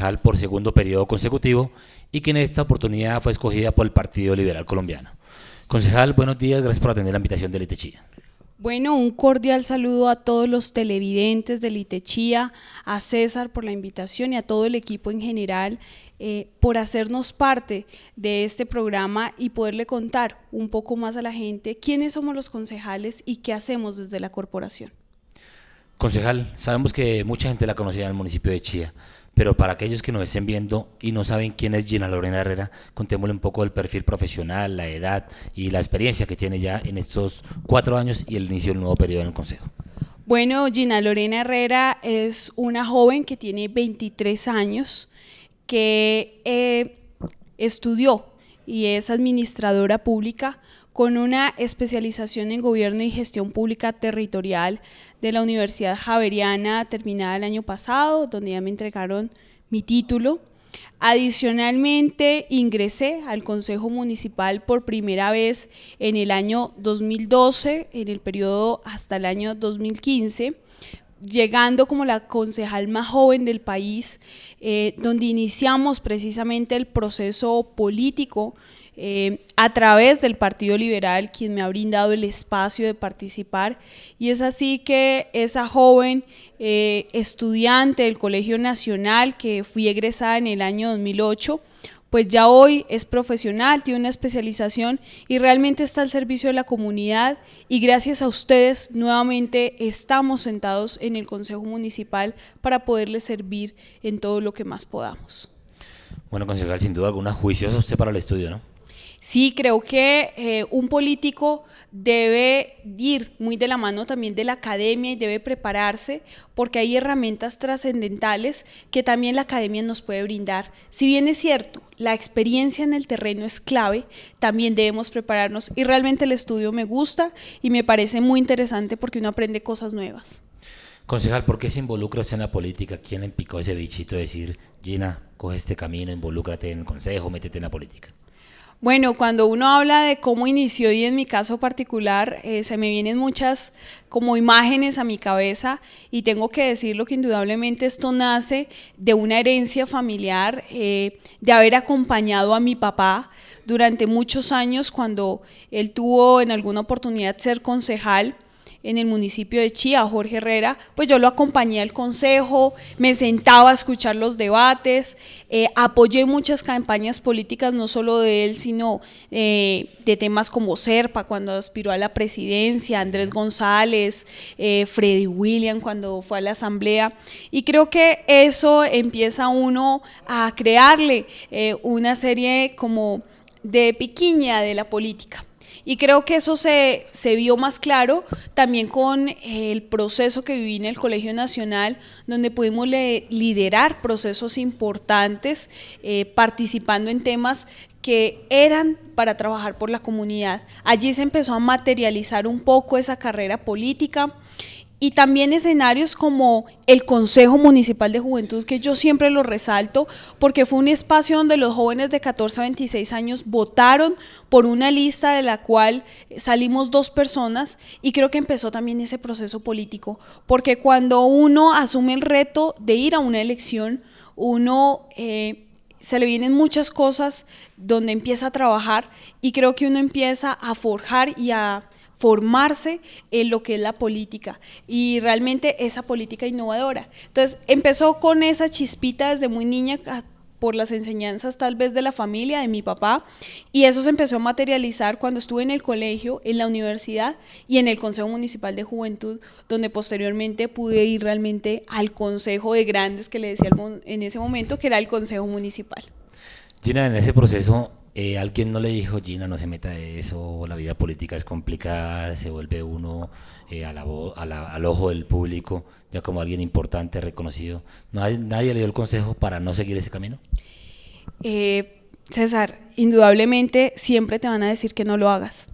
concejal por segundo periodo consecutivo y que en esta oportunidad fue escogida por el Partido Liberal Colombiano. Concejal, buenos días, gracias por atender la invitación de Litechía. Bueno, un cordial saludo a todos los televidentes de Litechía, a César por la invitación y a todo el equipo en general por hacernos parte de este programa y poderle contar un poco más a la gente quiénes somos los concejales y qué hacemos desde la corporación. Concejal, sabemos que mucha gente la conocía en el municipio de Chía, pero para aquellos que nos estén viendo y no saben quién es Gina Lorena Herrera, contémosle un poco del perfil profesional, la edad y la experiencia que tiene ya en estos 4 años y el inicio del nuevo periodo en el Consejo. Bueno, Gina Lorena Herrera es una joven que tiene 23 años, que estudió y es administradora pública con una especialización en Gobierno y Gestión Pública Territorial de la Universidad Javeriana, terminada el año pasado, donde ya me entregaron mi título. Adicionalmente, ingresé al Consejo Municipal por primera vez en el año 2012, en el periodo hasta el año 2015, llegando como la concejal más joven del país, donde iniciamos precisamente el proceso político a través del Partido Liberal, quien me ha brindado el espacio de participar, y es así que esa joven estudiante del Colegio Nacional, que fui egresada en el año 2008, pues ya hoy es profesional, tiene una especialización y realmente está al servicio de la comunidad, y gracias a ustedes nuevamente estamos sentados en el Consejo Municipal para poderles servir en todo lo que más podamos. Bueno, concejal, sin duda alguna juiciosa usted para el estudio, ¿no? Sí, creo que un político debe ir muy de la mano también de la academia y debe prepararse, porque hay herramientas trascendentales que también la academia nos puede brindar. Si bien es cierto, la experiencia en el terreno es clave, también debemos prepararnos, y realmente el estudio me gusta y me parece muy interesante porque uno aprende cosas nuevas. Concejal, ¿por qué se involucra usted en la política? ¿Quién le picó ese bichito de decir, Gina, coge este camino, involúcrate en el consejo, métete en la política? Bueno, cuando uno habla de cómo inició, y en mi caso particular, se me vienen muchas como imágenes a mi cabeza, y tengo que decirlo que indudablemente esto nace de una herencia familiar, de haber acompañado a mi papá durante muchos años cuando él tuvo en alguna oportunidad ser concejal en el municipio de Chía, Jorge Herrera. Pues yo lo acompañé al consejo, me sentaba a escuchar los debates, apoyé muchas campañas políticas, no solo de él, sino de temas como Serpa, cuando aspiró a la presidencia, Andrés González, Freddy William, cuando fue a la asamblea, y creo que eso empieza uno a crearle una serie como de piquiña de la política. Y creo que eso se vio más claro también con el proceso que viví en el Colegio Nacional, donde pudimos liderar procesos importantes, participando en temas que eran para trabajar por la comunidad. Allí se empezó a materializar un poco esa carrera política, y también escenarios como el Consejo Municipal de Juventud, que yo siempre lo resalto, porque fue un espacio donde los jóvenes de 14 a 26 años votaron por una lista de la cual salimos 2 personas, y creo que empezó también ese proceso político, porque cuando uno asume el reto de ir a una elección, uno se le vienen muchas cosas donde empieza a trabajar, y creo que uno empieza a forjar y a formarse en lo que es la política, y realmente esa política innovadora. Entonces empezó con esa chispita desde muy niña, por las enseñanzas tal vez de la familia, de mi papá, y eso se empezó a materializar cuando estuve en el colegio, en la universidad y en el Consejo Municipal de Juventud, donde posteriormente pude ir realmente al consejo de grandes que le decía en ese momento, que era el Consejo Municipal. Gina, en ese proceso, ¿alguien no le dijo, Gina, no se meta de eso, la vida política es complicada, se vuelve uno al ojo del público, ya como alguien importante, reconocido? ¿Nadie le dio el consejo para no seguir ese camino? César, indudablemente siempre te van a decir que no lo hagas.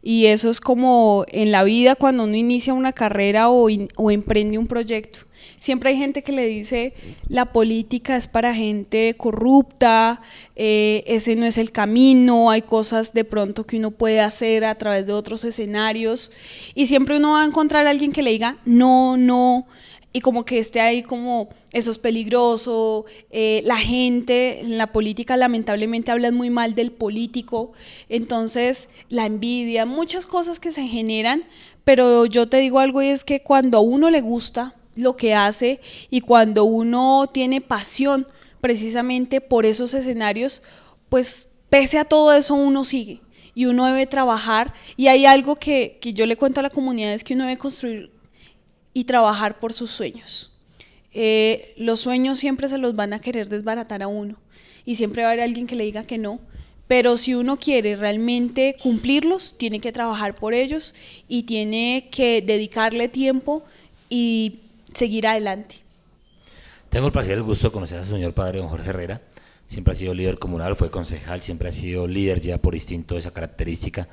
Y eso es como en la vida cuando uno inicia una carrera o emprende un proyecto. Siempre hay gente que le dice, la política es para gente corrupta, ese no es el camino, hay cosas de pronto que uno puede hacer a través de otros escenarios, y siempre uno va a encontrar a alguien que le diga, no, y como que esté ahí como eso es peligroso, la gente en la política lamentablemente hablan muy mal del político, entonces la envidia, muchas cosas que se generan, pero yo te digo algo y es que cuando a uno le gusta lo que hace y cuando uno tiene pasión precisamente por esos escenarios, pues pese a todo eso uno sigue y uno debe trabajar y hay algo que yo le cuento a la comunidad es que uno debe construir y trabajar por sus sueños. Los sueños siempre se los van a querer desbaratar a uno y siempre va a haber alguien que le diga que no, pero si uno quiere realmente cumplirlos, tiene que trabajar por ellos y tiene que dedicarle tiempo y seguir adelante. Tengo el placer y el gusto de conocer a su señor padre, don Jorge Herrera. Siempre ha sido líder comunal, fue concejal, siempre ha sido líder ya por instinto de esa característica.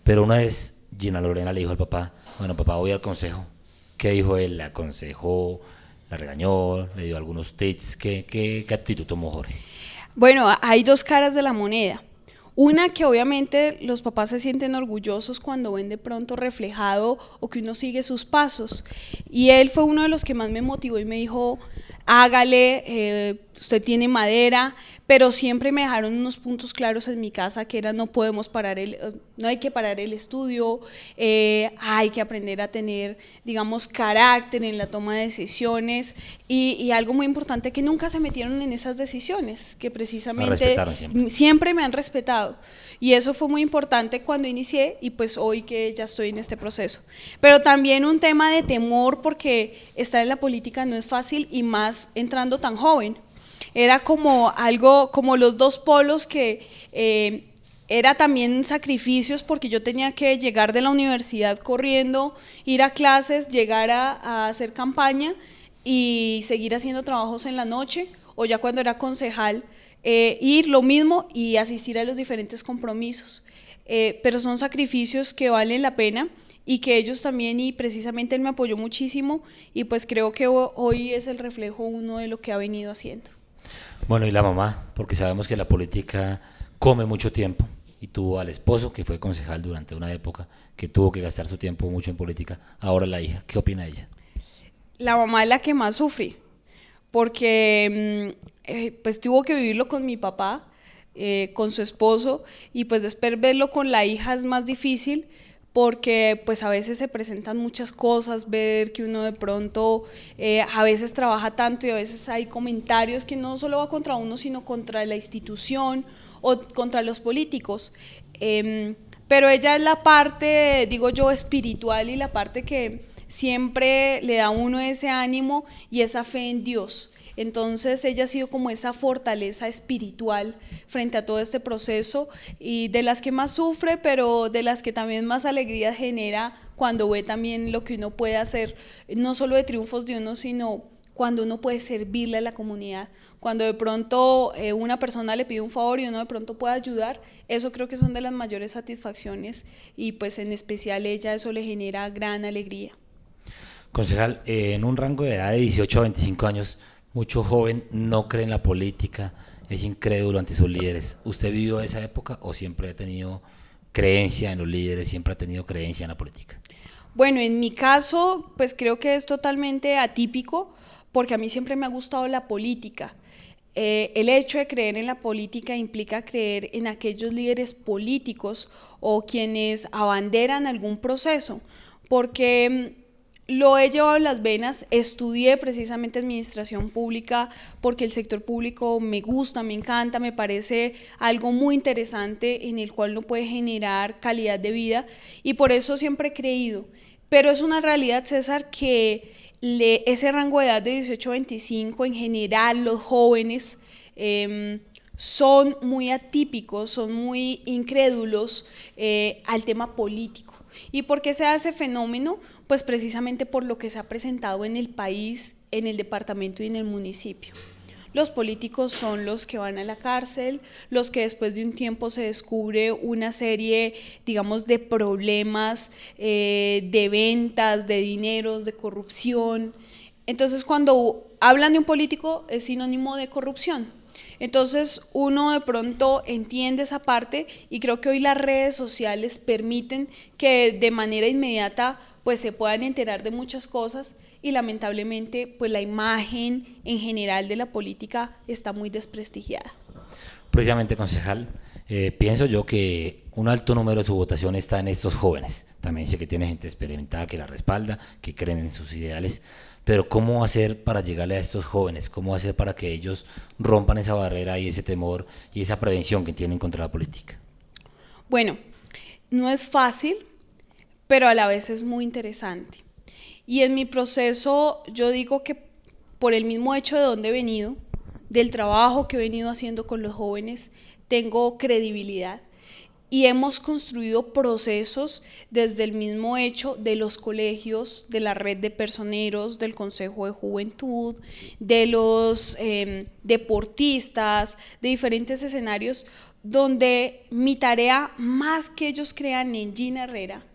Pero una vez Gina Lorena le dijo al papá, bueno papá, voy al consejo. ¿Qué dijo él? ¿Le aconsejó? ¿La regañó? ¿Le dio algunos tips? ¿Qué actitud tomó Jorge? Bueno, hay dos caras de la moneda. Una que obviamente los papás se sienten orgullosos cuando ven de pronto reflejado o que uno sigue sus pasos. Y él fue uno de los que más me motivó y me dijo, hágale, usted tiene madera, pero siempre me dejaron unos puntos claros en mi casa que era no hay que parar el estudio, hay que aprender a tener, digamos, carácter en la toma de decisiones y algo muy importante que nunca se metieron en esas decisiones, que precisamente siempre me han respetado y eso fue muy importante cuando inicié y pues hoy que ya estoy en este proceso. Pero también un tema de temor porque estar en la política no es fácil y más entrando tan joven. Era como algo, como los dos polos que era también sacrificios porque yo tenía que llegar de la universidad corriendo, ir a clases, llegar a hacer campaña y seguir haciendo trabajos en la noche o ya cuando era concejal ir lo mismo y asistir a los diferentes compromisos. Pero son sacrificios que valen la pena y que ellos también y precisamente él me apoyó muchísimo y pues creo que hoy es el reflejo uno de lo que ha venido haciendo. Bueno, y la mamá, porque sabemos que la política come mucho tiempo y tuvo al esposo que fue concejal durante una época que tuvo que gastar su tiempo mucho en política, ahora la hija, ¿qué opina ella? La mamá es la que más sufre porque pues tuvo que vivirlo con mi papá, con su esposo y pues después verlo con la hija es más difícil porque pues a veces se presentan muchas cosas, ver que uno de pronto a veces trabaja tanto y a veces hay comentarios que no solo va contra uno sino contra la institución o contra los políticos, pero ella es la parte, digo yo, espiritual y la parte que siempre le da a uno ese ánimo y esa fe en Dios. Entonces ella ha sido como esa fortaleza espiritual frente a todo este proceso y de las que más sufre, pero de las que también más alegría genera cuando ve también lo que uno puede hacer, no solo de triunfos de uno, sino cuando uno puede servirle a la comunidad. Cuando de pronto una persona le pide un favor y uno de pronto puede ayudar, eso creo que son de las mayores satisfacciones y pues en especial ella eso le genera gran alegría. Concejal, en un rango de edad de 18 a 25 años, mucho joven no cree en la política, es incrédulo ante sus líderes. ¿Usted vivió esa época o siempre ha tenido creencia en los líderes, siempre ha tenido creencia en la política? Bueno, en mi caso, pues creo que es totalmente atípico porque a mí siempre me ha gustado la política. El hecho de creer en la política implica creer en aquellos líderes políticos o quienes abanderan algún proceso, porque lo he llevado en las venas, estudié precisamente administración pública porque el sector público me gusta, me encanta, me parece algo muy interesante en el cual uno puede generar calidad de vida y por eso siempre he creído. Pero es una realidad, César, que ese rango de edad de 18 a 25, en general los jóvenes son muy atípicos, son muy incrédulos al tema político. ¿Y por qué se da ese fenómeno? Pues precisamente por lo que se ha presentado en el país, en el departamento y en el municipio. Los políticos son los que van a la cárcel, los que después de un tiempo se descubre una serie, digamos, de problemas, de ventas, de dineros, de corrupción. Entonces, cuando hablan de un político es sinónimo de corrupción. Entonces uno de pronto entiende esa parte y creo que hoy las redes sociales permiten que de manera inmediata pues se puedan enterar de muchas cosas y lamentablemente pues la imagen en general de la política está muy desprestigiada. Precisamente, concejal, pienso yo que un alto número de su votación está en estos jóvenes. También sé que tiene gente experimentada que la respalda, que creen en sus ideales, pero ¿cómo hacer para llegarle a estos jóvenes? ¿Cómo hacer para que ellos rompan esa barrera y ese temor y esa prevención que tienen contra la política? Bueno, no es fácil, pero a la vez es muy interesante. Y en mi proceso yo digo que por el mismo hecho de donde he venido, del trabajo que he venido haciendo con los jóvenes, tengo credibilidad. Y hemos construido procesos desde el mismo hecho de los colegios, de la red de personeros, del Consejo de Juventud, de los deportistas, de diferentes escenarios, donde mi tarea, más que ellos crean en Gina Herrera,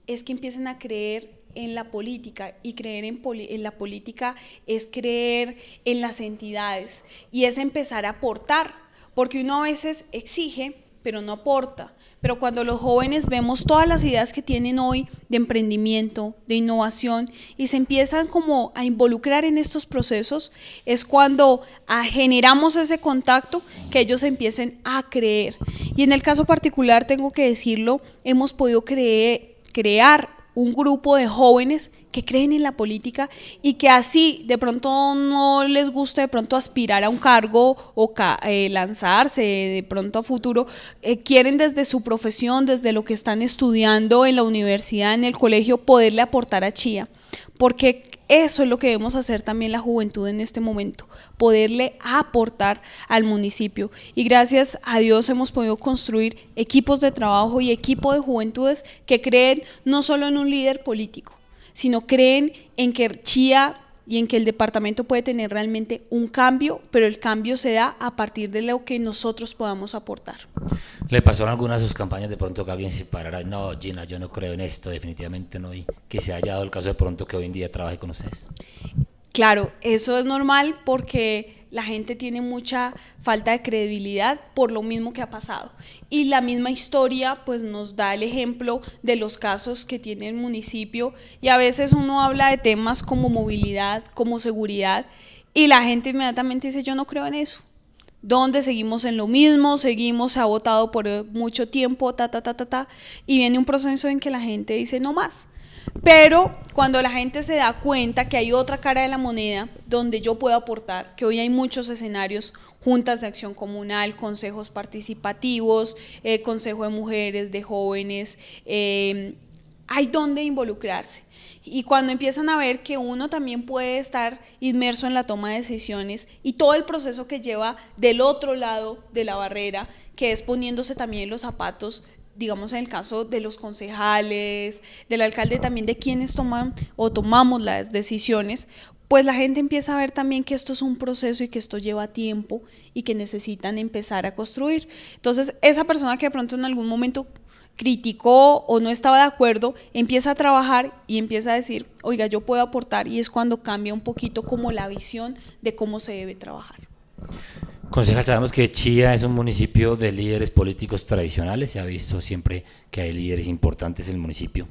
es que empiecen a creer en la política, y creer en la política es creer en las entidades y es empezar a aportar, porque uno a veces exige pero no aporta. Pero cuando los jóvenes vemos todas las ideas que tienen hoy de emprendimiento, de innovación, y se empiezan como a involucrar en estos procesos, es cuando generamos ese contacto que ellos empiecen a creer. Y en el caso particular, tengo que decirlo, hemos podido crear un grupo de jóvenes que creen en la política y que así de pronto no les gusta de pronto aspirar a un cargo o lanzarse de pronto a futuro, quieren desde su profesión, desde lo que están estudiando en la universidad, en el colegio, poderle aportar a Chía, porque eso es lo que debemos hacer también la juventud en este momento, poderle aportar al municipio. Y gracias a Dios hemos podido construir equipos de trabajo y equipos de juventudes que creen no solo en un líder político, sino creen en que Chía y en que el departamento puede tener realmente un cambio, pero el cambio se da a partir de lo que nosotros podamos aportar. ¿Le pasó en alguna de sus campañas de pronto que alguien se parara? No, Gina, yo no creo en esto, definitivamente no, y que se haya dado el caso de pronto que hoy en día trabaje con ustedes? Claro, eso es normal porque la gente tiene mucha falta de credibilidad por lo mismo que ha pasado. Y la misma historia pues nos da el ejemplo de los casos que tiene el municipio, y a veces uno habla de temas como movilidad, como seguridad, y la gente inmediatamente dice yo no creo en eso. ¿Dónde seguimos en lo mismo? Seguimos, se ha votado por mucho tiempo, y viene un proceso en que la gente dice no más. Pero cuando la gente se da cuenta que hay otra cara de la moneda donde yo puedo aportar, que hoy hay muchos escenarios, juntas de acción comunal, consejos participativos, consejo de mujeres, de jóvenes, hay donde involucrarse. Y cuando empiezan a ver que uno también puede estar inmerso en la toma de decisiones y todo el proceso que lleva del otro lado de la barrera, que es poniéndose también en los zapatos, digamos en el caso de los concejales, del alcalde, también de quienes toman o tomamos las decisiones, pues la gente empieza a ver también que esto es un proceso y que esto lleva tiempo y que necesitan empezar a construir. Entonces, esa persona que de pronto en algún momento criticó o no estaba de acuerdo, empieza a trabajar y empieza a decir, oiga, yo puedo aportar, y es cuando cambia un poquito como la visión de cómo se debe trabajar. Concejal, sabemos que Chía es un municipio de líderes políticos tradicionales, se ha visto siempre que hay líderes importantes en el municipio,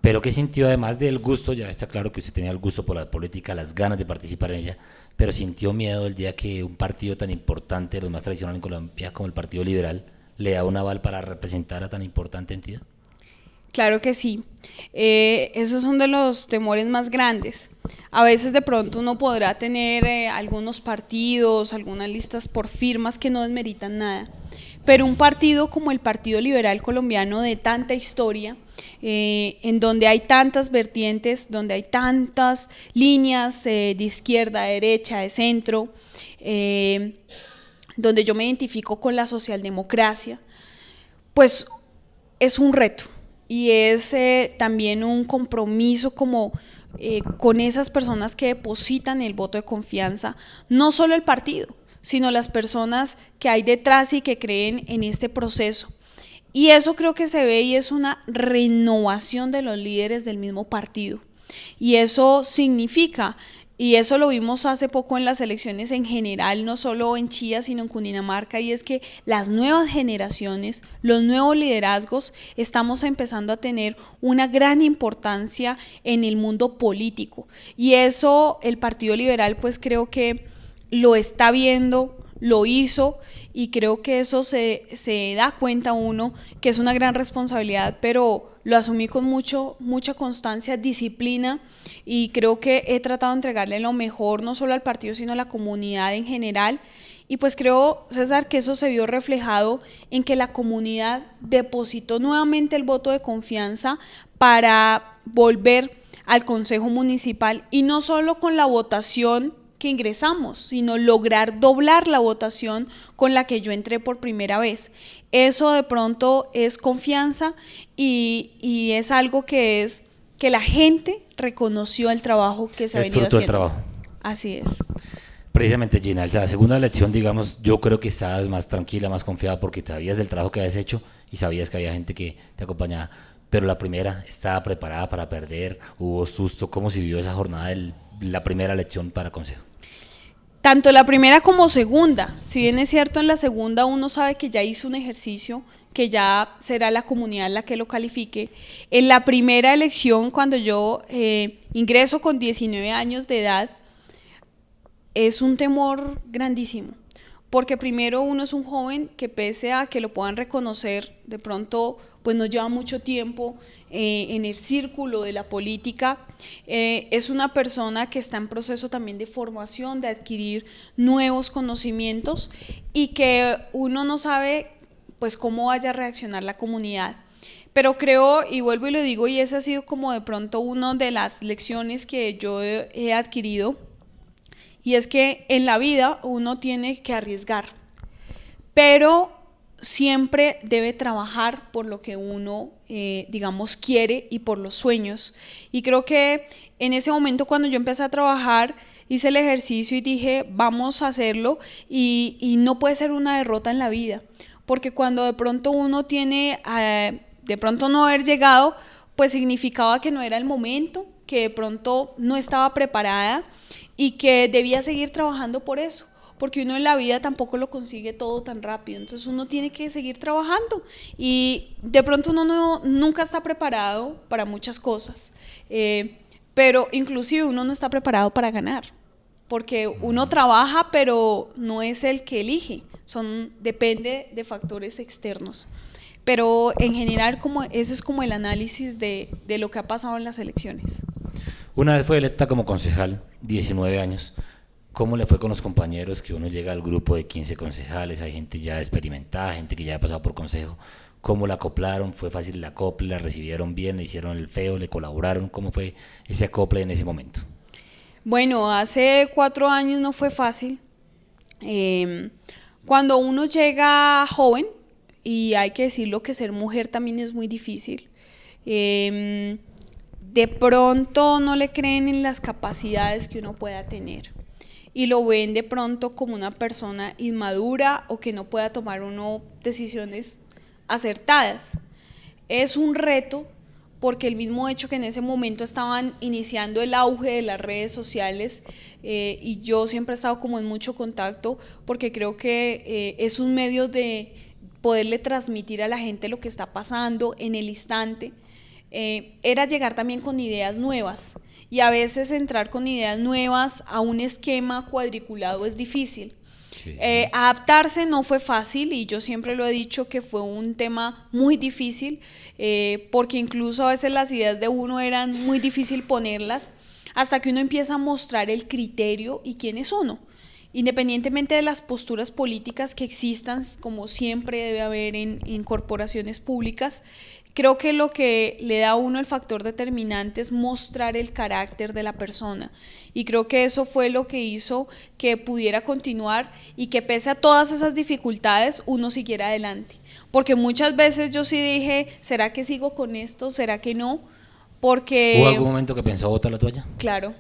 pero ¿qué sintió además del gusto? Ya está claro que usted tenía el gusto por la política, las ganas de participar en ella, pero sintió miedo el día que un partido tan importante, los más tradicionales en Colombia, como el Partido Liberal, le da un aval para representar a tan importante entidad. Claro que sí, esos son de los temores más grandes. A veces de pronto uno podrá tener algunos partidos, algunas listas por firmas que no desmeritan nada, pero un partido como el Partido Liberal Colombiano, de tanta historia, en donde hay tantas vertientes, donde hay tantas líneas de izquierda, de derecha, de centro, donde yo me identifico con la socialdemocracia, pues es un reto. Y es también un compromiso como con esas personas que depositan el voto de confianza, no solo el partido, sino las personas que hay detrás y que creen en este proceso. Y eso creo que se ve y es una renovación de los líderes del mismo partido. Y eso significa y eso lo vimos hace poco en las elecciones en general, no solo en Chía, sino en Cundinamarca, y es que las nuevas generaciones, los nuevos liderazgos, estamos empezando a tener una gran importancia en el mundo político. Y eso el Partido Liberal pues creo que lo está viendo, lo hizo, y creo que eso se da cuenta uno que es una gran responsabilidad, pero lo asumí con mucha constancia, disciplina, y creo que he tratado de entregarle lo mejor no solo al partido sino a la comunidad en general. Y pues creo, César, que eso se vio reflejado en que la comunidad depositó nuevamente el voto de confianza para volver al Consejo Municipal, y no solo con la votación que ingresamos, sino lograr doblar la votación con la que yo entré por primera vez. Eso de pronto es confianza, y es algo que la gente reconoció el trabajo que se ha venido haciendo. El fruto del trabajo. Así es. Precisamente, Gina, la segunda elección, digamos, yo creo que estabas más tranquila, más confiada, porque sabías del trabajo que habías hecho y sabías que había gente que te acompañaba. Pero la primera, ¿estaba preparada para perder? ¿Hubo susto? ¿Cómo se vivió esa jornada de la primera elección para consejo? Tanto la primera como segunda. Si bien es cierto, en la segunda uno sabe que ya hizo un ejercicio, que ya será la comunidad la que lo califique. En la primera elección, cuando yo ingreso con 19 años de edad, es un temor grandísimo, porque primero uno es un joven que, pese a que lo puedan reconocer, de pronto pues no lleva mucho tiempo en el círculo de la política, es una persona que está en proceso también de formación, de adquirir nuevos conocimientos, y que uno no sabe pues cómo vaya a reaccionar la comunidad. Pero creo, y vuelvo y lo digo, y esa ha sido como de pronto una de las lecciones que yo he adquirido, y es que en la vida uno tiene que arriesgar, pero siempre debe trabajar por lo que uno, digamos, quiere, y por los sueños. Y creo que en ese momento, cuando yo empecé a trabajar, hice el ejercicio y dije, vamos a hacerlo, y no puede ser una derrota en la vida, porque cuando de pronto uno tiene, de pronto no haber llegado, pues significaba que no era el momento, que de pronto no estaba preparada, y que debía seguir trabajando por eso, porque uno en la vida tampoco lo consigue todo tan rápido, entonces uno tiene que seguir trabajando, y de pronto uno nunca está preparado para muchas cosas, pero inclusive uno no está preparado para ganar, porque uno trabaja pero no es el que elige, depende de factores externos. Pero en general ese es como el análisis de lo que ha pasado en las elecciones. Una vez fue electa como concejal, 19 años. ¿Cómo le fue con los compañeros? Que uno llega al grupo de 15 concejales, hay gente ya experimentada, gente que ya ha pasado por consejo. ¿Cómo la acoplaron? ¿Fue fácil el acople? ¿La recibieron bien? ¿Le hicieron el feo? ¿Le colaboraron? ¿Cómo fue ese acople en ese momento? Bueno, hace 4 años no fue fácil. Cuando uno llega joven, y hay que decirlo que ser mujer también es muy difícil, de pronto no le creen en las capacidades que uno pueda tener, y lo ven de pronto como una persona inmadura, o que no pueda tomar uno decisiones acertadas. Es un reto, porque el mismo hecho que en ese momento estaban iniciando el auge de las redes sociales, y yo siempre he estado como en mucho contacto, porque creo que es un medio de poderle transmitir a la gente lo que está pasando en el instante, era llegar también con ideas nuevas, y a veces entrar con ideas nuevas a un esquema cuadriculado es difícil. Sí. Adaptarse no fue fácil, y yo siempre lo he dicho que fue un tema muy difícil, porque incluso a veces las ideas de uno eran muy difícil ponerlas, hasta que uno empieza a mostrar el criterio y quién es uno. Independientemente de las posturas políticas que existan, como siempre debe haber en corporaciones públicas, creo que lo que le da a uno el factor determinante es mostrar el carácter de la persona, y creo que eso fue lo que hizo que pudiera continuar, y que pese a todas esas dificultades uno siguiera adelante, porque muchas veces yo sí dije, ¿será que sigo con esto? ¿Será que no? Porque ¿hubo algún momento que pensó botar la toalla? Claro,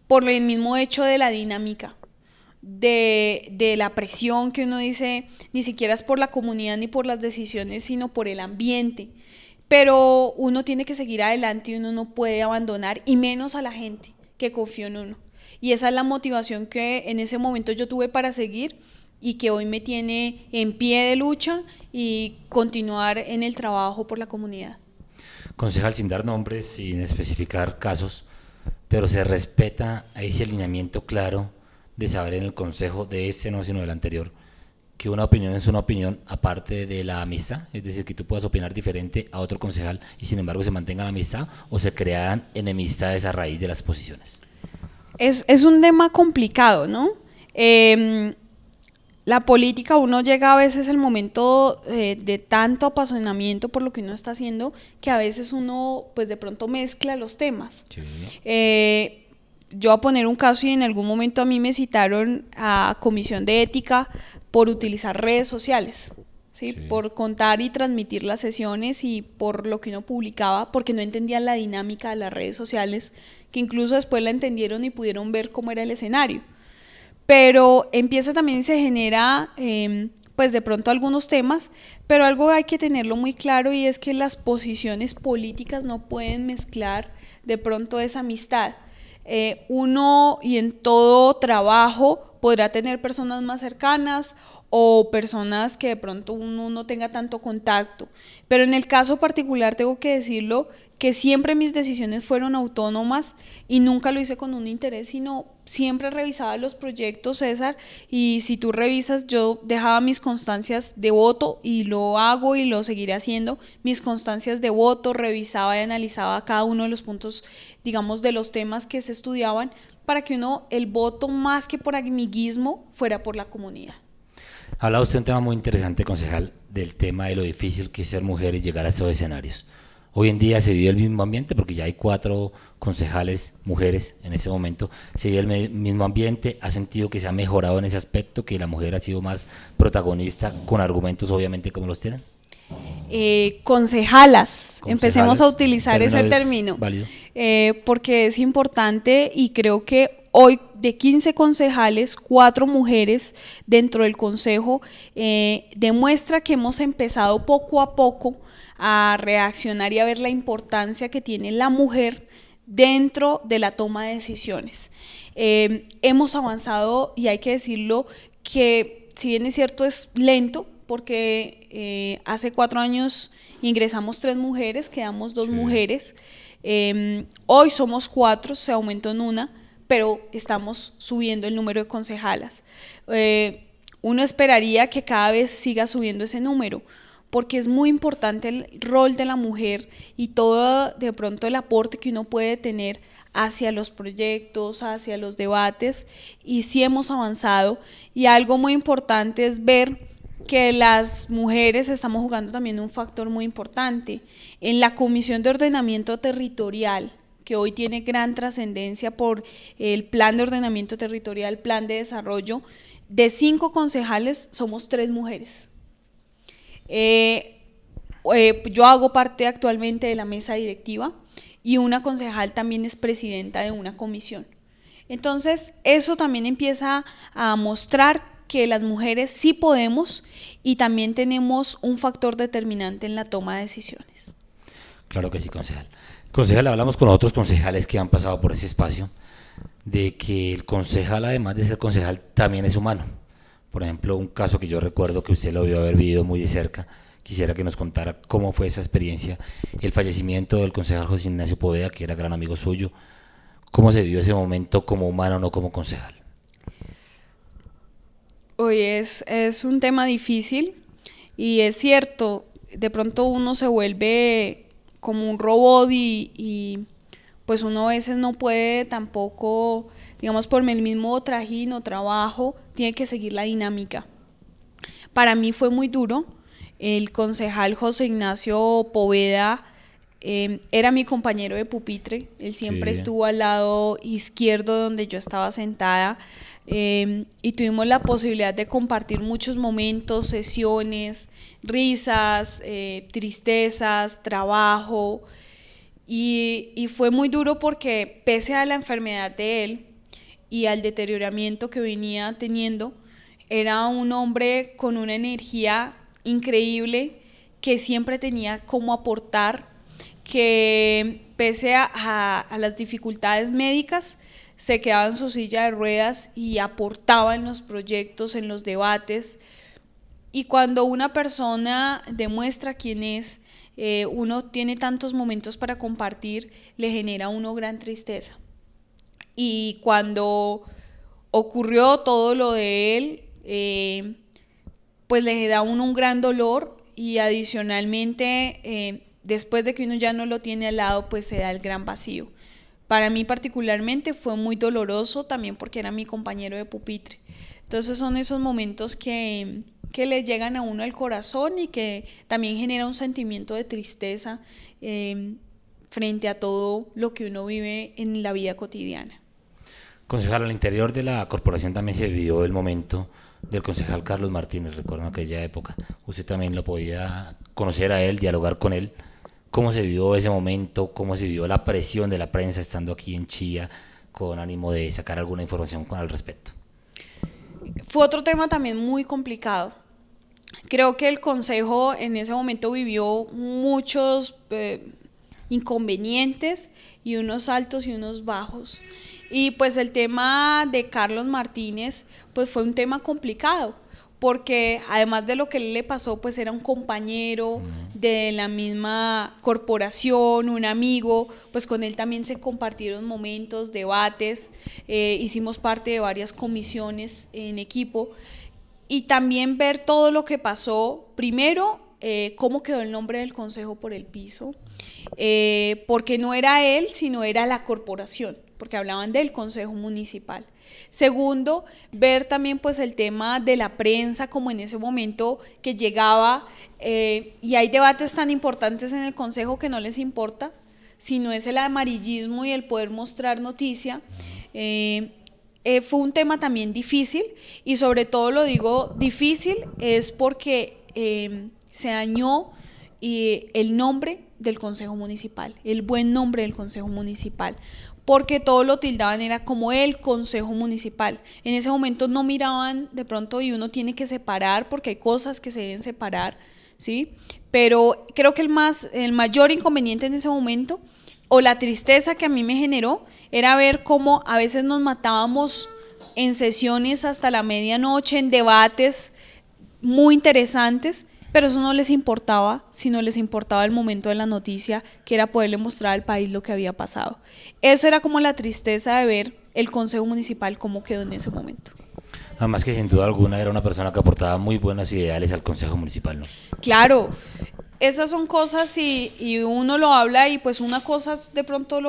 por el mismo hecho de la dinámica, de la presión que uno dice, ni siquiera es por la comunidad ni por las decisiones, sino por el ambiente. pero uno tiene que seguir adelante y uno no puede abandonar, y menos a la gente que confió en uno. Y esa es la motivación que en ese momento yo tuve para seguir y que hoy me tiene en pie de lucha y continuar en el trabajo por la comunidad. Concejal, sin dar nombres, sin especificar casos, pero se respeta ese alineamiento claro de saber en el consejo de este no, sino del anterior, que una opinión es una opinión aparte de la amistad, es decir, que tú puedas opinar diferente a otro concejal y sin embargo se mantenga la amistad, o se crean enemistades a raíz de las posiciones. Es un tema complicado, ¿no? La política, uno llega a veces el momento de tanto apasionamiento por lo que uno está haciendo, que a veces uno pues de pronto mezcla los temas. Sí. Yo voy a poner un caso y en algún momento a mí me citaron a comisión de ética por utilizar redes sociales, ¿sí? Por contar y transmitir las sesiones y por lo que uno publicaba, porque no entendían la dinámica de las redes sociales, que incluso después la entendieron y pudieron ver cómo era el escenario. Pero empieza también y se genera pues de pronto algunos temas, pero algo hay que tenerlo muy claro, y es que las posiciones políticas no pueden mezclar de pronto esa amistad. Uno, y en todo trabajo, podrá tener personas más cercanas o personas que de pronto uno no tenga tanto contacto, pero en el caso particular tengo que decirlo, que siempre mis decisiones fueron autónomas y nunca lo hice con un interés, sino siempre revisaba los proyectos, César, y si tú revisas, yo dejaba mis constancias de voto, y lo hago y lo seguiré haciendo, mis constancias de voto, revisaba y analizaba cada uno de los puntos, digamos, de los temas que se estudiaban, para que uno, el voto más que por amiguismo, fuera por la comunidad. Habla usted un tema muy interesante, concejal, del tema de lo difícil que es ser mujer y llegar a estos escenarios. Hoy en día se vive el mismo ambiente, porque ya hay 4 concejales mujeres en este momento. Se vive el mismo ambiente. ¿Ha sentido que se ha mejorado en ese aspecto, que la mujer ha sido más protagonista, con argumentos obviamente como los tienen? Concejalas, empecemos a utilizar ese término, válido. Porque es importante, y creo que hoy de 15 concejales, 4 mujeres dentro del consejo, demuestra que hemos empezado poco a poco a reaccionar y a ver la importancia que tiene la mujer dentro de la toma de decisiones. Hemos avanzado, y hay que decirlo, que si bien es cierto es lento, porque hace 4 años ingresamos 3 mujeres, quedamos 2 mujeres, hoy somos 4, se aumentó en 1, pero estamos subiendo el número de concejalas. Uno esperaría que cada vez siga subiendo ese número, porque es muy importante el rol de la mujer y todo de pronto el aporte que uno puede tener hacia los proyectos, hacia los debates, y sí hemos avanzado, y algo muy importante es ver que las mujeres estamos jugando también un factor muy importante. En la Comisión de Ordenamiento Territorial, que hoy tiene gran trascendencia por el Plan de Ordenamiento Territorial, Plan de Desarrollo, de 5 concejales somos 3 mujeres. Yo hago parte actualmente de la mesa directiva, y una concejal también es presidenta de una comisión. Entonces, eso también empieza a mostrar que las mujeres sí podemos, y también tenemos un factor determinante en la toma de decisiones. Claro que sí, concejal. Concejal, hablamos con otros concejales que han pasado por ese espacio, de que el concejal, además de ser concejal, también es humano. Por ejemplo, un caso que yo recuerdo que usted lo vio haber vivido muy de cerca, quisiera que nos contara cómo fue esa experiencia, el fallecimiento del concejal José Ignacio Poveda, que era gran amigo suyo. ¿Cómo se vivió ese momento como humano, no como concejal? Hoy es un tema difícil, y es cierto, de pronto uno se vuelve como un robot, y pues uno a veces no puede tampoco, digamos, por el mismo trajín o trabajo, tiene que seguir la dinámica. Para mí fue muy duro. El concejal José Ignacio Poveda era mi compañero de pupitre, él siempre estuvo al lado izquierdo donde yo estaba sentada, y tuvimos la posibilidad de compartir muchos momentos, sesiones, risas, tristezas, trabajo, y fue muy duro porque pese a la enfermedad de él y al deterioramiento que venía teniendo, era un hombre con una energía increíble, que siempre tenía cómo aportar, que pese a las dificultades médicas, se quedaba en su silla de ruedas y aportaba en los proyectos, en los debates. Y cuando una persona demuestra quién es, uno tiene tantos momentos para compartir, le genera a uno gran tristeza. Y cuando ocurrió todo lo de él, pues le da a uno un gran dolor y adicionalmente, después de que uno ya no lo tiene al lado, pues se da el gran vacío. Para mí particularmente fue muy doloroso también porque era mi compañero de pupitre. Entonces son esos momentos que le llegan a uno al corazón y que también genera un sentimiento de tristeza frente a todo lo que uno vive en la vida cotidiana. Concejal, al interior de la corporación también se vivió el momento del concejal Carlos Martínez, recuerdo aquella época. Usted también lo podía conocer a él, dialogar con él. ¿Cómo se vivió ese momento? ¿Cómo se vivió la presión de la prensa estando aquí en Chía con ánimo de sacar alguna información al respecto? Fue otro tema también muy complicado. Creo que el consejo en ese momento vivió muchos inconvenientes y unos altos y unos bajos. Y pues el tema de Carlos Martínez pues fue un tema complicado, porque además de lo que le pasó, pues era un compañero de la misma corporación, un amigo, pues con él también se compartieron momentos, debates, hicimos parte de varias comisiones en equipo, y también ver todo lo que pasó, primero, cómo quedó el nombre del consejo por el piso, porque no era él, sino era la corporación, porque hablaban del consejo municipal. Segundo, ver también pues el tema de la prensa, como en ese momento que llegaba, y hay debates tan importantes en el consejo que no les importa, sino es el amarillismo y el poder mostrar noticia. Fue un tema también difícil, y sobre todo lo digo difícil es porque se dañó el nombre del consejo municipal, el buen nombre del consejo municipal, porque todo lo tildaban era como el consejo municipal. En ese momento no miraban de pronto, y uno tiene que separar porque hay cosas que se deben separar, ¿sí? Pero creo que el mayor inconveniente en ese momento, o la tristeza que a mí me generó, era ver cómo a veces nos matábamos en sesiones hasta la medianoche, en debates muy interesantes, pero eso no les importaba, sino les importaba el momento de la noticia, que era poderle mostrar al país lo que había pasado. Eso era como la tristeza de ver el consejo municipal cómo quedó en ese momento. Además que sin duda alguna era una persona que aportaba muy buenas ideales al consejo municipal, ¿no? Claro, esas son cosas y uno lo habla, y pues una cosa es de pronto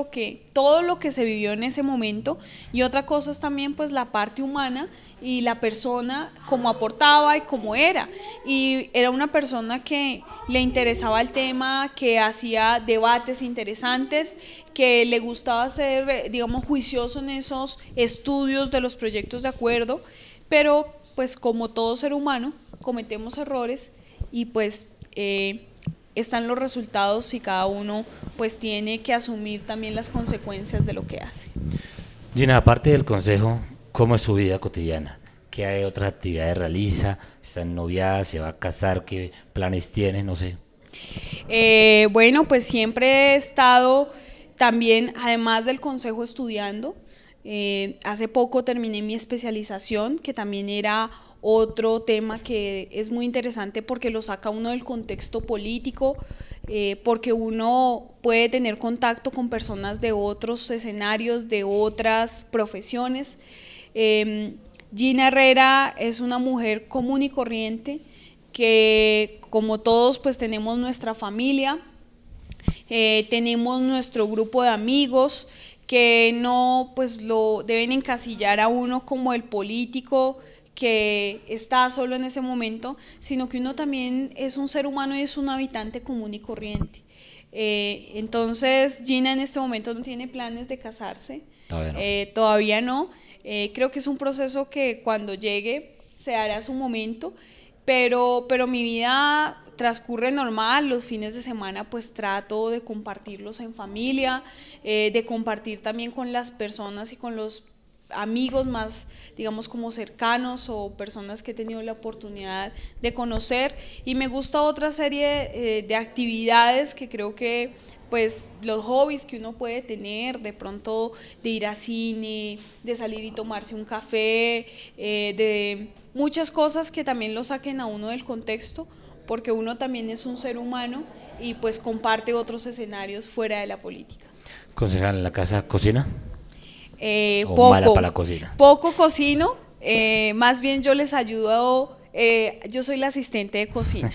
todo lo que se vivió en ese momento, y otra cosa es también pues la parte humana y la persona, cómo aportaba y cómo era. Y era una persona que le interesaba el tema, que hacía debates interesantes, que le gustaba ser, digamos, juicioso en esos estudios de los proyectos de acuerdo, pero pues como todo ser humano cometemos errores, y pues están los resultados, y cada uno pues tiene que asumir también las consecuencias de lo que hace. Gina, aparte del consejo, ¿cómo es su vida cotidiana? ¿Qué hay otras actividades realiza? ¿Está ennoviada? ¿Se va a casar? ¿Qué planes tiene? No sé. Bueno, pues siempre he estado también, además del consejo, estudiando. Hace poco terminé mi especialización, que también era otro tema que es muy interesante porque lo saca uno del contexto político, porque uno puede tener contacto con personas de otros escenarios, de otras profesiones. Gina Herrera es una mujer común y corriente que, como todos, pues tenemos nuestra familia, tenemos nuestro grupo de amigos, que no pues lo deben encasillar a uno como el político que está solo en ese momento, sino que uno también es un ser humano y es un habitante común y corriente. Entonces Gina en este momento no tiene planes de casarse, todavía no. Creo que es un proceso que cuando llegue se dará su momento, pero mi vida transcurre normal. Los fines de semana pues trato de compartirlos en familia, de compartir también con las personas y con los amigos más, digamos, como cercanos o personas que he tenido la oportunidad de conocer, y me gusta otra serie de actividades que creo que pues los hobbies que uno puede tener, de pronto de ir a cine, de salir y tomarse un café, de muchas cosas que también lo saquen a uno del contexto, porque uno también es un ser humano y pues comparte otros escenarios fuera de la política. Concejal, ¿en la casa cocina? ¿O mala Poco, para la cocina? poco cocino, más bien yo les ayudo, yo soy la asistente de cocina,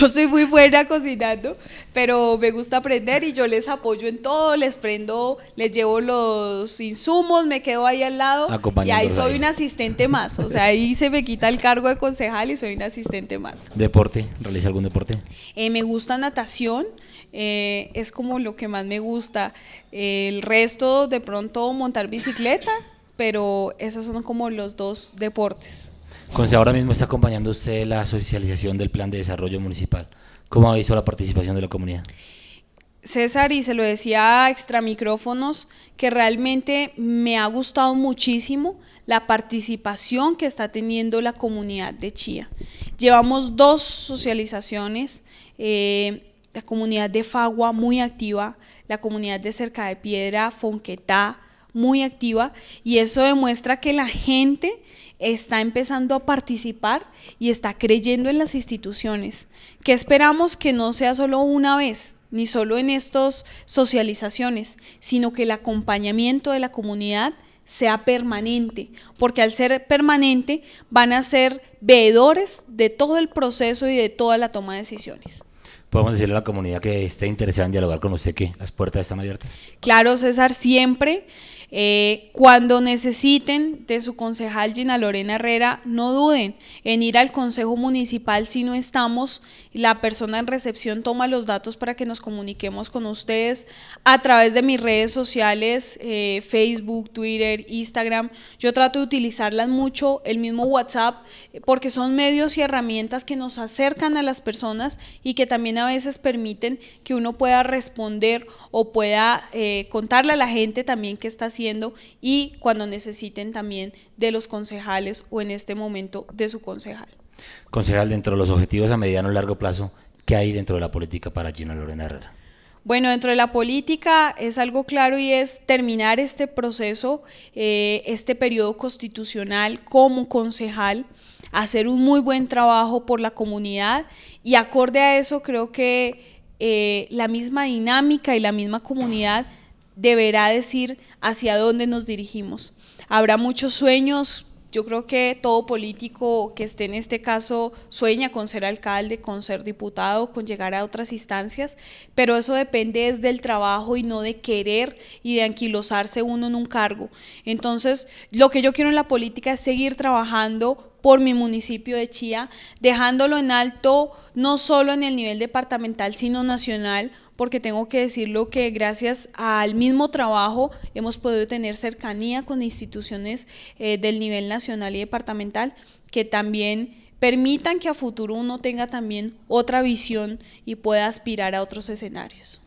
no soy muy buena cocinando, pero me gusta aprender y yo les apoyo en todo, les prendo, les llevo los insumos, me quedo ahí al lado y ahí soy ahí. una asistente más, o sea, ahí se me quita el cargo de concejal y soy una asistente más. ¿Deporte? ¿Realiza algún deporte? Me gusta natación, es como lo que más me gusta. El resto, de pronto, montar bicicleta, pero esos son como los dos deportes. Concejal, ahora mismo está acompañando usted la socialización del plan de desarrollo municipal. ¿Cómo ha visto la participación de la comunidad? César, y se lo decía a extra micrófonos, que realmente me ha gustado muchísimo la participación que está teniendo la comunidad de Chía. Llevamos 2 socializaciones, la comunidad de Fagua muy activa, la comunidad de Cerca de Piedra, Fonquetá, muy activa, y eso demuestra que la gente está empezando a participar y está creyendo en las instituciones, que esperamos que no sea solo una vez, ni solo en estas socializaciones, sino que el acompañamiento de la comunidad sea permanente, porque al ser permanente van a ser veedores de todo el proceso y de toda la toma de decisiones. ¿Podemos decirle a la comunidad que esté interesada en dialogar con usted que las puertas están abiertas? Claro, César, siempre. Cuando necesiten de su concejal Gina Lorena Herrera, no duden en ir al Consejo Municipal si no estamos. La persona en recepción toma los datos para que nos comuniquemos con ustedes a través de mis redes sociales, Facebook, Twitter, Instagram. Yo trato de utilizarlas mucho, el mismo WhatsApp, porque son medios y herramientas que nos acercan a las personas y que también a veces permiten que uno pueda responder o pueda contarle a la gente también qué está haciendo, y cuando necesiten también de los concejales o en este momento de su concejal. Concejal, dentro de los objetivos a mediano y largo plazo, ¿qué hay dentro de la política para Gina Lorena Herrera? Bueno, dentro de la política es algo claro y es terminar este proceso, este periodo constitucional como concejal, hacer un muy buen trabajo por la comunidad, y acorde a eso creo que la misma dinámica y la misma comunidad deberá decir hacia dónde nos dirigimos. Habrá muchos sueños. Yo creo que todo político que esté en este caso sueña con ser alcalde, con ser diputado, con llegar a otras instancias, pero eso depende desde el trabajo y no de querer y de anquilosarse uno en un cargo. Entonces, lo que yo quiero en la política es seguir trabajando por mi municipio de Chía, dejándolo en alto no solo en el nivel departamental, sino nacional, porque tengo que decirlo que gracias al mismo trabajo hemos podido tener cercanía con instituciones del nivel nacional y departamental que también permitan que a futuro uno tenga también otra visión y pueda aspirar a otros escenarios.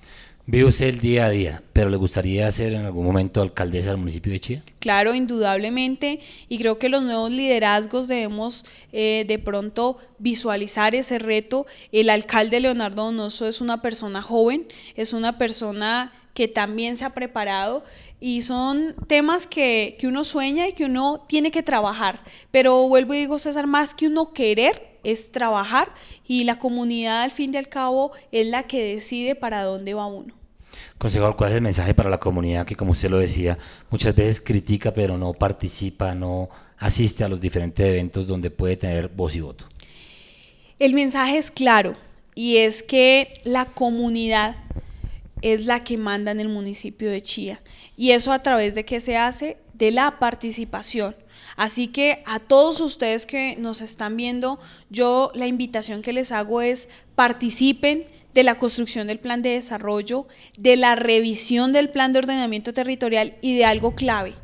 Vive usted el día a día, pero ¿le gustaría ser en algún momento alcaldesa del municipio de Chía? Claro, indudablemente, y creo que los nuevos liderazgos debemos de pronto visualizar ese reto. El alcalde Leonardo Donoso es una persona joven, es una persona que también se ha preparado, y son temas que uno sueña y que uno tiene que trabajar, pero vuelvo y digo, César, más que uno querer es trabajar, y la comunidad al fin y al cabo es la que decide para dónde va uno. Concejal, ¿cuál es el mensaje para la comunidad que, como usted lo decía, muchas veces critica pero no participa, no asiste a los diferentes eventos donde puede tener voz y voto? El mensaje es claro, y es que la comunidad es la que manda en el municipio de Chía, y eso a través de qué se hace, de la participación. Así que a todos ustedes que nos están viendo, yo la invitación que les hago es participen de la construcción del plan de desarrollo, de la revisión del plan de ordenamiento territorial y de algo clave,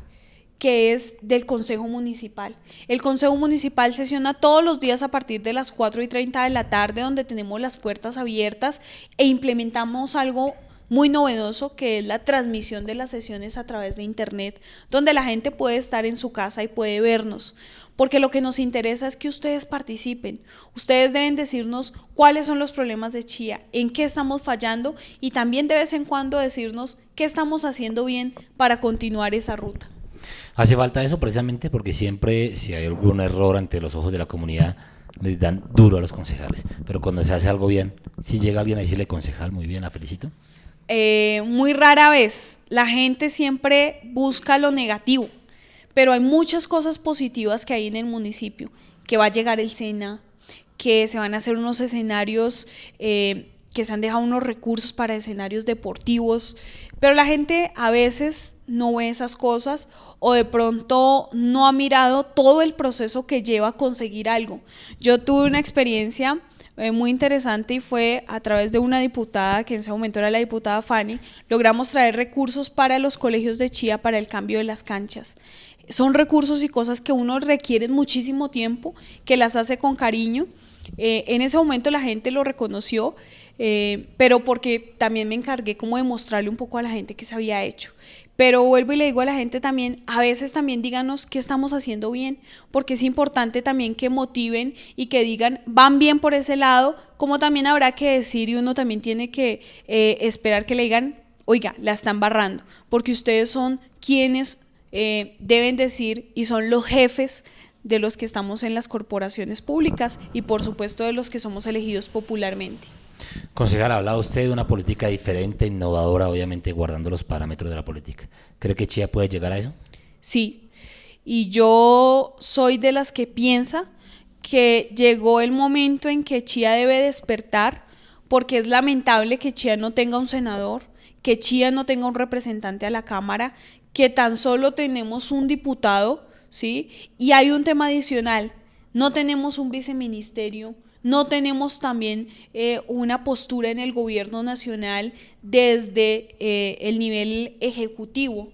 que es del Consejo Municipal. El Consejo Municipal sesiona todos los días a partir de las 4:30 de la tarde, donde tenemos las puertas abiertas e implementamos algo muy novedoso, que es la transmisión de las sesiones a través de internet, donde la gente puede estar en su casa y puede vernos, porque lo que nos interesa es que ustedes participen. Ustedes deben decirnos cuáles son los problemas de Chía, en qué estamos fallando y también de vez en cuando decirnos qué estamos haciendo bien para continuar esa ruta. Hace falta eso precisamente porque siempre, si hay algún error ante los ojos de la comunidad, les dan duro a los concejales. Pero cuando se hace algo bien, si llega alguien a decirle, concejal, muy bien, la felicito. Muy rara vez. La gente siempre busca lo negativo, pero hay muchas cosas positivas que hay en el municipio, que va a llegar el SENA, que se van a hacer unos escenarios, que se han dejado unos recursos para escenarios deportivos, pero la gente a veces no ve esas cosas o de pronto no ha mirado todo el proceso que lleva a conseguir algo. Yo tuve una experiencia muy interesante y fue a través de una diputada, que en ese momento era la diputada Fanny, logramos traer recursos para los colegios de Chía para el cambio de las canchas. Son recursos y cosas que uno requiere muchísimo tiempo, que las hace con cariño. En ese momento la gente lo reconoció, pero porque también me encargué como de mostrarle un poco a la gente que se había hecho. Pero vuelvo y le digo a la gente también, a veces también díganos qué estamos haciendo bien, porque es importante también que motiven y que digan, van bien por ese lado, como también habrá que decir y uno también tiene que esperar que le digan, oiga, la están barrando, porque ustedes son quienes deben decir y son los jefes de los que estamos en las corporaciones públicas y por supuesto de los que somos elegidos popularmente. Concejal, ha hablado usted de una política diferente, innovadora, obviamente guardando los parámetros de la política. ¿Cree que Chía puede llegar a eso? Sí, y yo soy de las que piensa que llegó el momento en que Chía debe despertar, porque es lamentable que Chía no tenga un senador, que Chía no tenga un representante a la Cámara, que tan solo tenemos un diputado, ¿sí? Y hay un tema adicional, no tenemos un viceministerio, no tenemos también una postura en el gobierno nacional desde el nivel ejecutivo,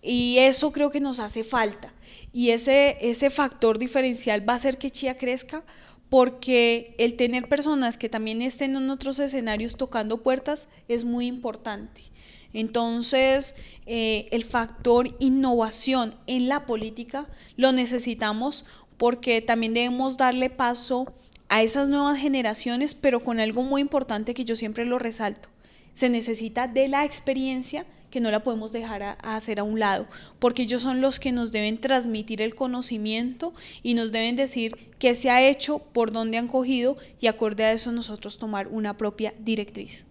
y eso creo que nos hace falta, y ese factor diferencial va a hacer que Chía crezca, porque el tener personas que también estén en otros escenarios tocando puertas es muy importante. Entonces, el factor innovación en la política lo necesitamos, porque también debemos darle paso a esas nuevas generaciones, pero con algo muy importante que yo siempre lo resalto. Se necesita de la experiencia, que no la podemos dejar a hacer a un lado, porque ellos son los que nos deben transmitir el conocimiento y nos deben decir qué se ha hecho, por dónde han cogido, y acorde a eso nosotros tomar una propia directriz.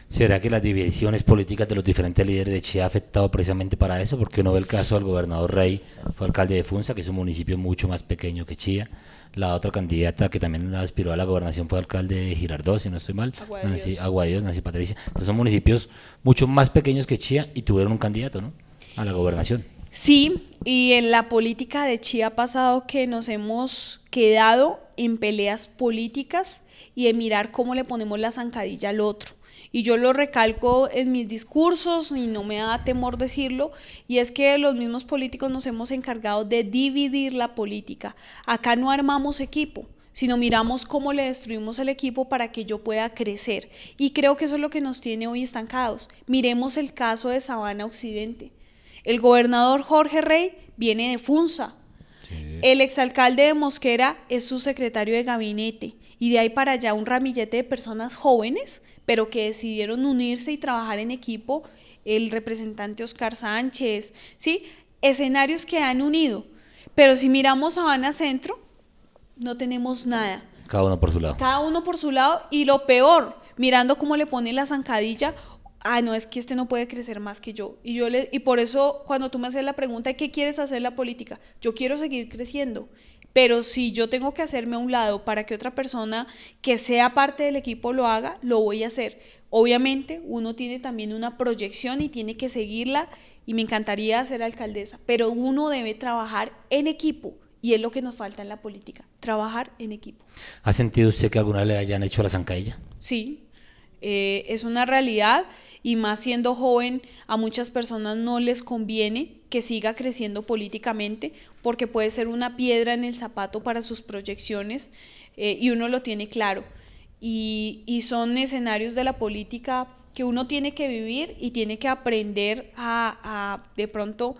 ¿Será que las divisiones políticas de los diferentes líderes de Chía ha afectado precisamente para eso? Porque uno ve el caso del gobernador Rey, fue alcalde de Funza, que es un municipio mucho más pequeño que Chía. La otra candidata que también aspiró a la gobernación fue alcalde de Girardot, si no estoy mal, Agua de Dios, Nancy Patricia. Entonces son municipios mucho más pequeños que Chía y tuvieron un candidato, ¿no?, a la gobernación. Sí, y en la política de Chía ha pasado que nos hemos quedado en peleas políticas y de mirar cómo le ponemos la zancadilla al otro. Y yo lo recalco en mis discursos y no me da temor decirlo, y es que los mismos políticos nos hemos encargado de dividir la política. Acá no armamos equipo, sino miramos cómo le destruimos el equipo para que yo pueda crecer. Y creo que eso es lo que nos tiene hoy estancados. Miremos el caso de Sabana Occidente. El gobernador Jorge Rey viene de Funza. Sí. El exalcalde de Mosquera es su secretario de gabinete. Y de ahí para allá un ramillete de personas jóvenes, pero que decidieron unirse y trabajar en equipo. El representante Oscar Sánchez, ¿sí? Escenarios que han unido. Pero si miramos Sabana Centro, no tenemos nada. Cada uno por su lado. Cada uno por su lado, y lo peor, mirando cómo le pone la zancadilla, no, es que este no puede crecer más que yo. Y por eso cuando tú me haces la pregunta, ¿qué quieres hacer en la política? Yo quiero seguir creciendo. Pero si yo tengo que hacerme a un lado para que otra persona que sea parte del equipo lo haga, lo voy a hacer. Obviamente uno tiene también una proyección y tiene que seguirla, y me encantaría ser alcaldesa, pero uno debe trabajar en equipo, y es lo que nos falta en la política, trabajar en equipo. ¿Ha sentido usted que alguna vez le hayan hecho la zancadilla? Sí, es una realidad, y más siendo joven, a muchas personas no les conviene que siga creciendo políticamente, porque puede ser una piedra en el zapato para sus proyecciones, y uno lo tiene claro. Y son escenarios de la política que uno tiene que vivir y tiene que aprender a de pronto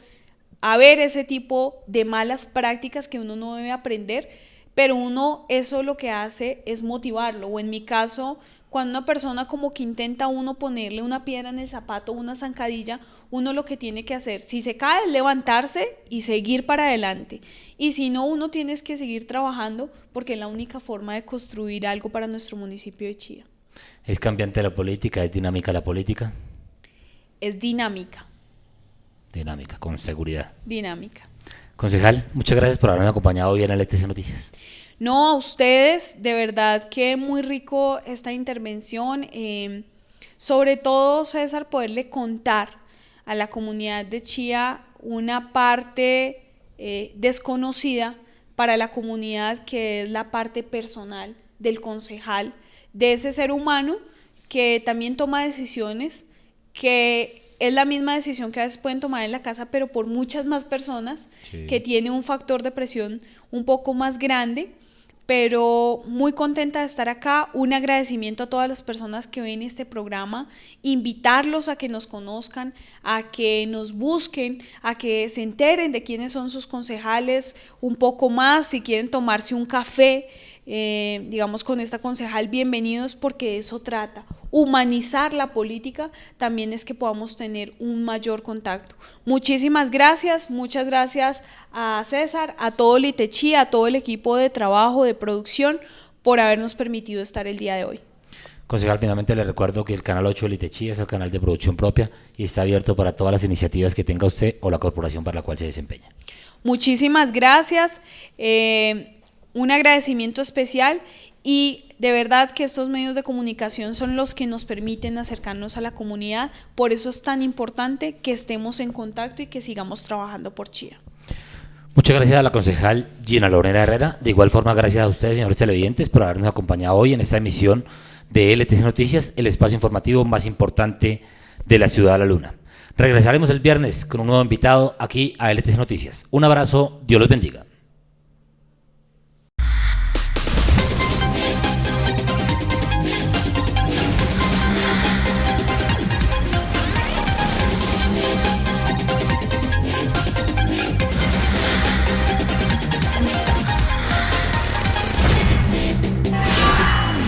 a ver ese tipo de malas prácticas que uno no debe aprender, pero uno eso lo que hace es motivarlo, o en mi caso, cuando una persona como que intenta uno ponerle una piedra en el zapato, una zancadilla, uno lo que tiene que hacer, si se cae, es levantarse y seguir para adelante, y si no, uno tiene que seguir trabajando, porque es la única forma de construir algo para nuestro municipio de Chía. ¿Es cambiante la política? ¿Es dinámica la política? Es dinámica. Dinámica, con seguridad. Dinámica. Concejal, muchas gracias por habernos acompañado hoy en LTC Noticias. No, a ustedes, de verdad que muy rico esta intervención. Sobre todo, César, poderle contar a la comunidad de Chía una parte desconocida para la comunidad, que es la parte personal del concejal, de ese ser humano que también toma decisiones, que es la misma decisión que a veces pueden tomar en la casa, pero por muchas más personas, sí, que tiene un factor de presión un poco más grande, pero muy contenta de estar acá. Un agradecimiento a todas las personas que ven este programa, invitarlos a que nos conozcan, a que nos busquen, a que se enteren de quiénes son sus concejales un poco más, si quieren tomarse un café, digamos, con esta concejal, bienvenidos, porque de eso trata. Humanizar la política también es que podamos tener un mayor contacto. Muchísimas gracias, muchas gracias a César, a todo Litechía, a todo el equipo de trabajo, de producción, por habernos permitido estar el día de hoy. Concejal, finalmente le recuerdo que el canal 8 de Litechía es el canal de producción propia y está abierto para todas las iniciativas que tenga usted o la corporación para la cual se desempeña. Muchísimas gracias. Un agradecimiento especial, y de verdad que estos medios de comunicación son los que nos permiten acercarnos a la comunidad. Por eso es tan importante que estemos en contacto y que sigamos trabajando por Chía. Muchas gracias a la concejal Gina Lorena Herrera. De igual forma, gracias a ustedes, señores televidentes, por habernos acompañado hoy en esta emisión de LTC Noticias, el espacio informativo más importante de la ciudad de La Luna. Regresaremos el viernes con un nuevo invitado aquí a LTC Noticias. Un abrazo, Dios los bendiga.